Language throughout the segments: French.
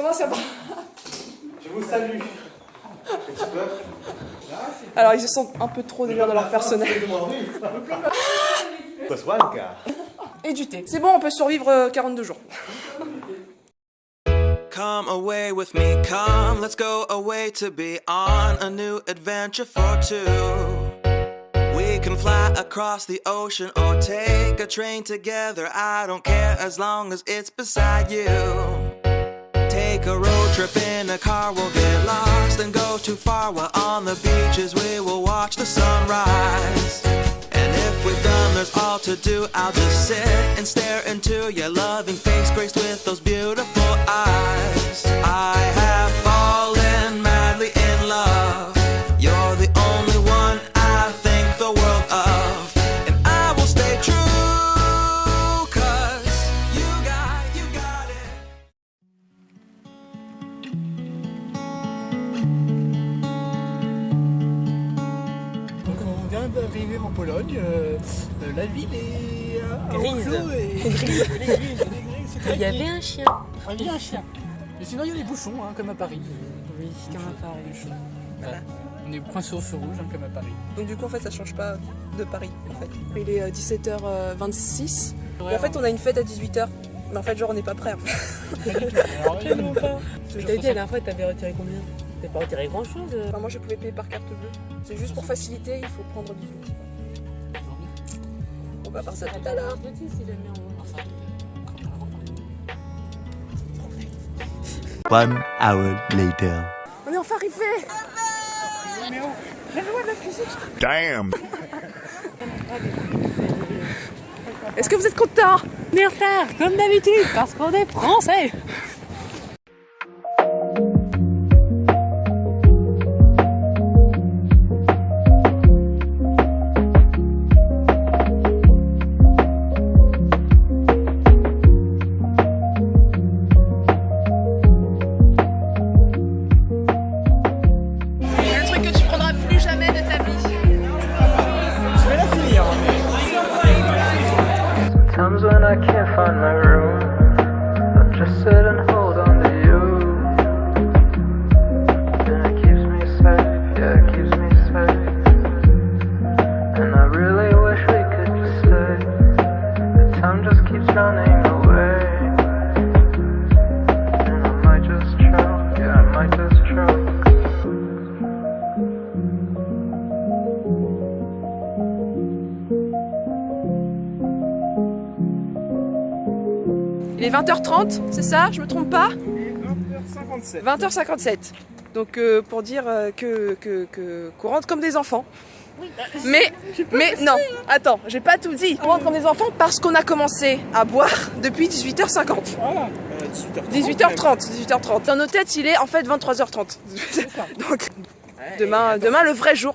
Comment ça va? Je vous salue. Alors ils se sentent un peu trop déjà dans leur personnel. Et du thé. C'est bon, on peut survivre 42 jours. Come away with me, come, let's go away to be on a new adventure for two. We can fly across the ocean or take a train together, I don't care as long as it's beside you. Take a road trip in a car, we'll get lost and go too far, while on the beaches we will watch the sunrise. And if we've done there's all to do, I'll just sit and stare into your loving face, graced with those beautiful eyes. I have fallen madly in love, you're the only one I think the world of, and I will stay true, 'cause you got it. Donc on vient d'arriver en Pologne, la ville est Grise. Il y avait un chien. Ah, il y a un chien. Mais sinon il y a des bouchons, hein, comme à Paris. Oui, comme à Paris. Voilà. On est point sur feu rouge, hein, comme à Paris. Donc du coup en fait ça change pas de Paris en fait. Il est 17h26. Et en fait on a une fête à 18h. Mais en fait genre on n'est pas prêts. Alors, Tellement pas. toujours T'as dit sur la dernière fois, t'avais retiré combien? T'as pas retiré grand chose. Enfin, moi je pouvais payer par carte bleue. C'est juste pour faciliter, il faut prendre 18. On va par ça tout à l'heure. Si jamais on... 1 hour later. On est enfin arrivé. Damn! Est-ce que vous êtes contents? On est en retard, comme d'habitude, parce qu'on est français. Le truc que tu prendras plus jamais de ta vie. Je vais la finir. Times when I can't find my room, I just sit and hold on to you. And it keeps me safe, yeah, it keeps me safe. And I really wish we could just stay. The time just keeps running away. And I might just choke, yeah, I might just choke. Il est 20h30, c'est ça? Je me trompe pas? 20h57. 20h57. Donc pour dire qu'on rentre comme des enfants. Mais non, attends, j'ai pas tout dit. On rentre comme des enfants parce qu'on a commencé à boire depuis 18h50. Voilà. 18h30. Dans nos têtes, il est en fait 23h30. Donc demain le vrai jour.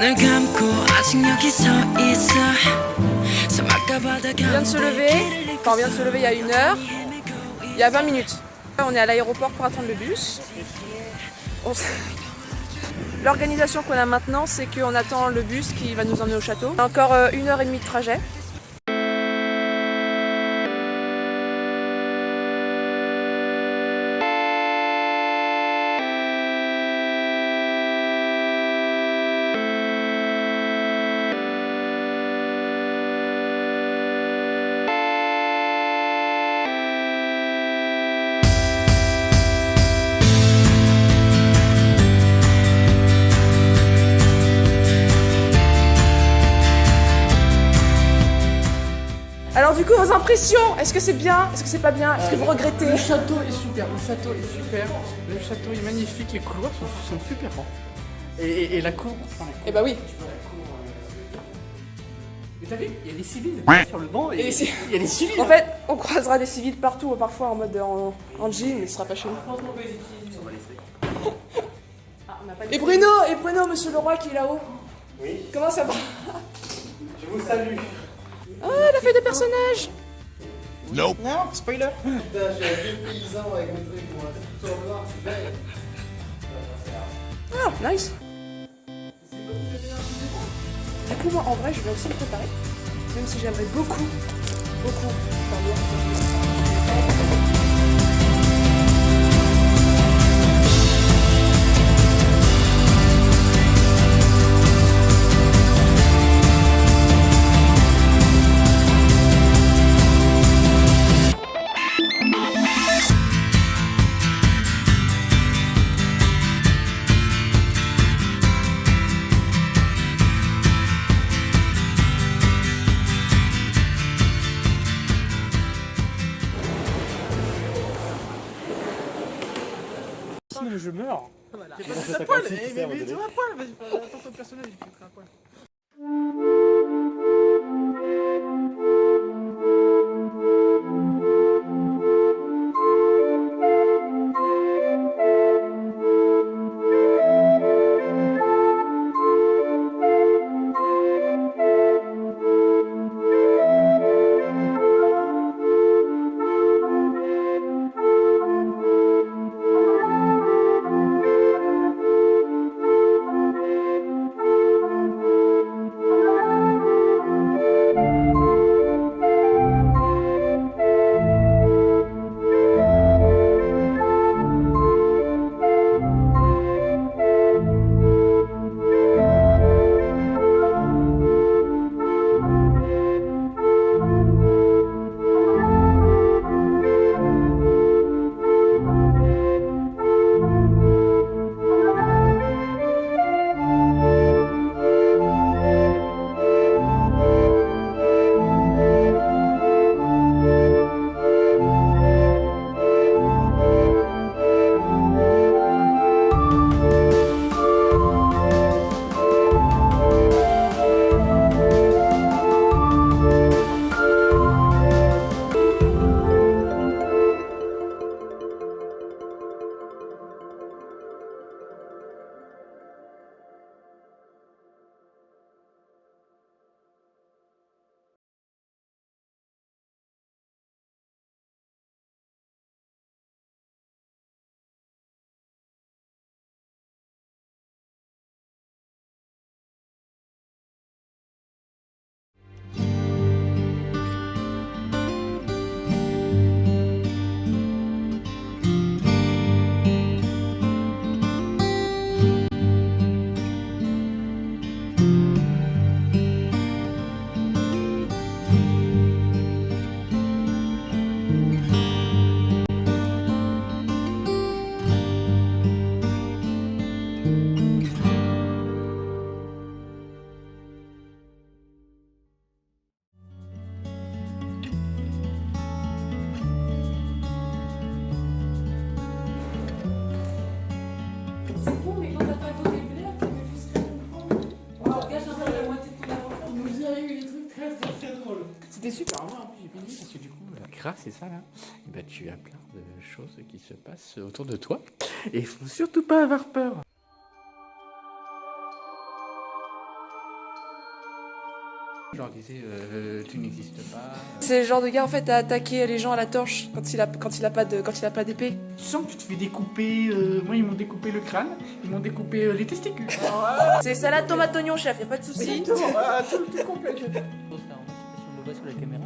눈을 감고 아직 여기 서 있어. On vient de se lever, enfin on vient de se lever il y a 1 heure, il y a 20 minutes. On est à l'aéroport pour attendre le bus. L'organisation qu'on a maintenant, c'est qu'on attend le bus qui va nous emmener au château. Encore 1h30 de trajet. du coup, vos impressions, est-ce que c'est bien? Est-ce que c'est pas bien? Est-ce que vous regrettez? Le château est super, le château est super, le château est magnifique, les couloirs sont super grands. Et la cour, Eh bah oui. tu vois la cour. Mais t'as vu, il y a des civils sur le banc et Et il y a des civils. En fait, on croisera des civils partout, parfois en mode en jean, mais ce sera pas chez nous. Et Bruno, monsieur Leroy qui est là-haut. Oui. Comment ça va? Je vous salue. Oh, elle a fait des personnages. Nope. Non, spoiler. Putain, j'ai deux paysans avec mes trucs, moi. Tout en noir, c'est belle. Ah, nice. Du coup, moi, en vrai, je vais aussi me préparer. Même si j'aimerais beaucoup faire bien. Sinon, je meurs. Voilà. Mais tu vas à poil, vas-y, attends ton personnage, il fait à poil. C'était super, moi en plus j'ai bien aimé parce que du coup, grâce à ça là, eh ben, tu as plein de choses qui se passent autour de toi et il faut surtout pas avoir peur. Je leur disais, tu n'existes pas. C'est le genre de gars en fait à attaquer les gens à la torche quand il a pas d'épée. Tu sens que tu te fais découper, moi ils m'ont découpé le crâne, ils m'ont découpé les testicules. C'est salade tomate oignon chef, y a pas de souci. Exactement, tout complet.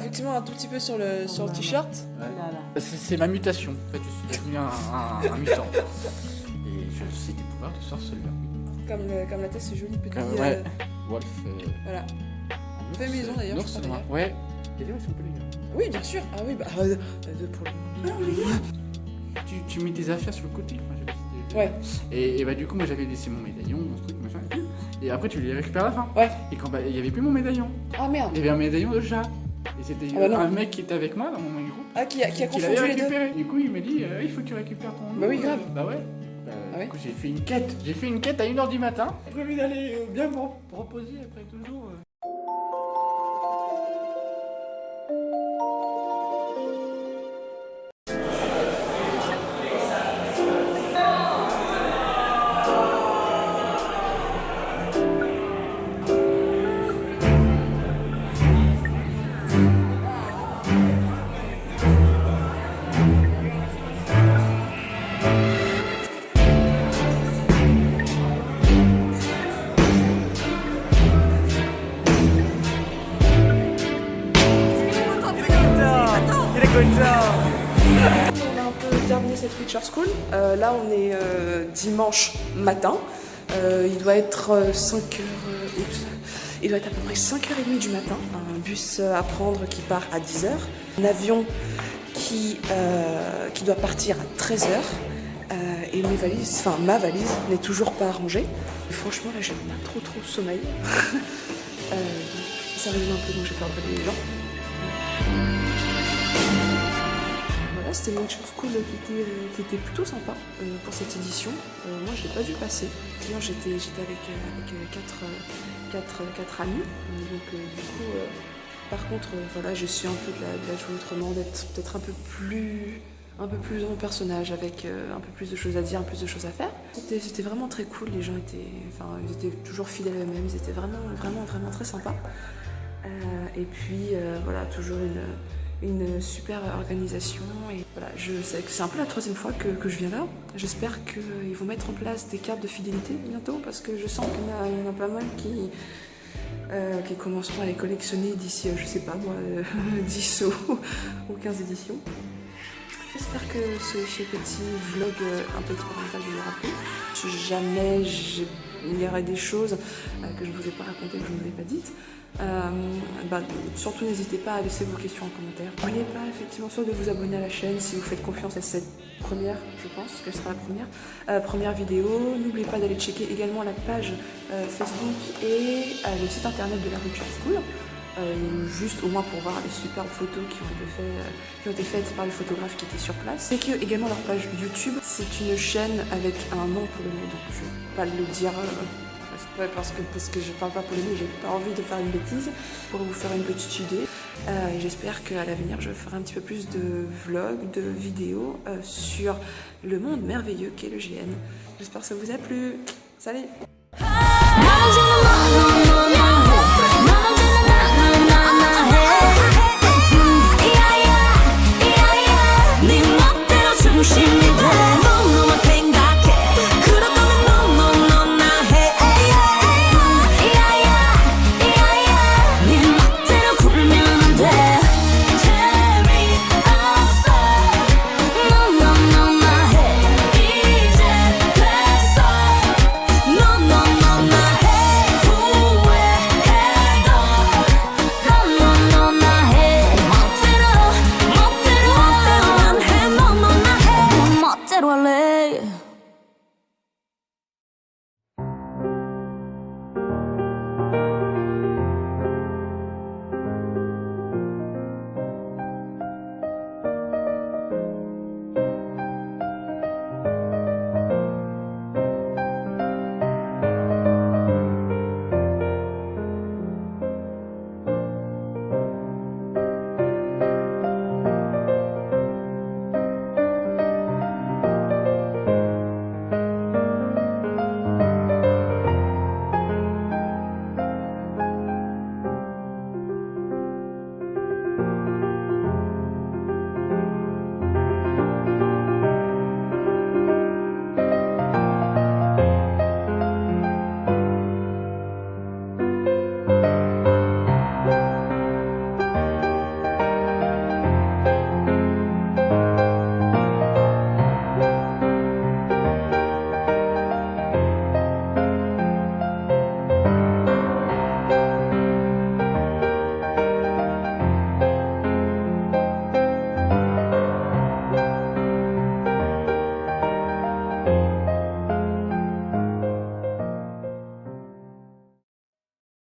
Effectivement un tout petit peu sur le t-shirt. Ouais. C'est ma mutation, en fait je suis devenu un mutant. Et je sais des pouvoirs de sorceleur. Comme la tête ce joli petit. Ouais. Wolf. Voilà. Fait maison d'ailleurs. Je crois, ouais. Les deux sont polygons. Oui bien sûr. Ah oui bah pour le. Tu mets tes affaires sur le côté. Moi, ouais. Et bah du coup moi j'avais laissé mon médaillon, mon truc machin. Et après tu les récupères à la fin. Ouais. Et quand il y avait plus mon médaillon. Ah merde. Il y avait un médaillon de chat. Et c'était Ah bah non. un mec qui était avec moi dans mon groupe. Ah, qui a qui confondu l'avait les deux. récupéré. Du coup, il m'a dit il faut que tu récupères ton. Bah oui, grave. Bah ouais. Ah ouais. Du coup, j'ai fait une quête. J'ai fait une quête à 1h du matin. J'ai prévu d'aller bien me reposer après toujours. On a un peu terminé cette Witcher School. Là, on est dimanche matin. Il doit être 5h. Il doit être à peu près 5h30 du matin. Un bus à prendre qui part à 10h. Un avion qui doit partir à 13h. Et mes valises, enfin ma valise n'est toujours pas rangée. Et franchement, là, j'ai pas trop sommeil. Ça résume un peu, donc j'ai peur de les gens. Voilà, c'était une Witcher School qui était plutôt sympa pour cette édition. Moi, je l'ai pas vu passer. D'ailleurs, j'étais avec quatre amis. Donc, du coup, par contre, voilà, je suis un peu de la jouer autrement, d'être peut-être un peu plus dans mon personnage, avec un peu plus de choses à dire, un peu plus de choses à faire. C'était vraiment très cool. Les gens ils étaient toujours fidèles à eux-mêmes. Ils étaient vraiment très sympas. Et puis, voilà, toujours une super organisation. Et voilà, c'est un peu la 3e fois que je viens là. J'espère qu'ils vont mettre en place des cartes de fidélité bientôt, parce que je sens qu'il y en a pas mal qui commenceront à les collectionner d'ici, je sais pas moi, 10 ou 15 éditions. J'espère que ce petit vlog un peu expérimental vous aura plu. Si jamais il y aurait des choses que je ne vous ai pas racontées, que je ne vous ai pas dites, surtout n'hésitez pas à laisser vos questions en commentaire. N'oubliez pas effectivement soit de vous abonner à la chaîne si vous faites confiance à cette première, je pense qu'elle sera la première vidéo. N'oubliez pas d'aller checker également la page Facebook et le site internet de la Witcher School. Juste au moins pour voir les superbes photos qui ont été faites par les photographes qui étaient sur place. Et également leur page YouTube. C'est une chaîne avec un nom polonais, donc je ne vais pas le dire parce que je ne parle pas polonais, j'ai pas envie de faire une bêtise, pour vous faire une petite idée. Et j'espère qu'à l'avenir je ferai un petit peu plus de vlogs, de vidéos sur le monde merveilleux qu'est le GN. J'espère que ça vous a plu. Salut!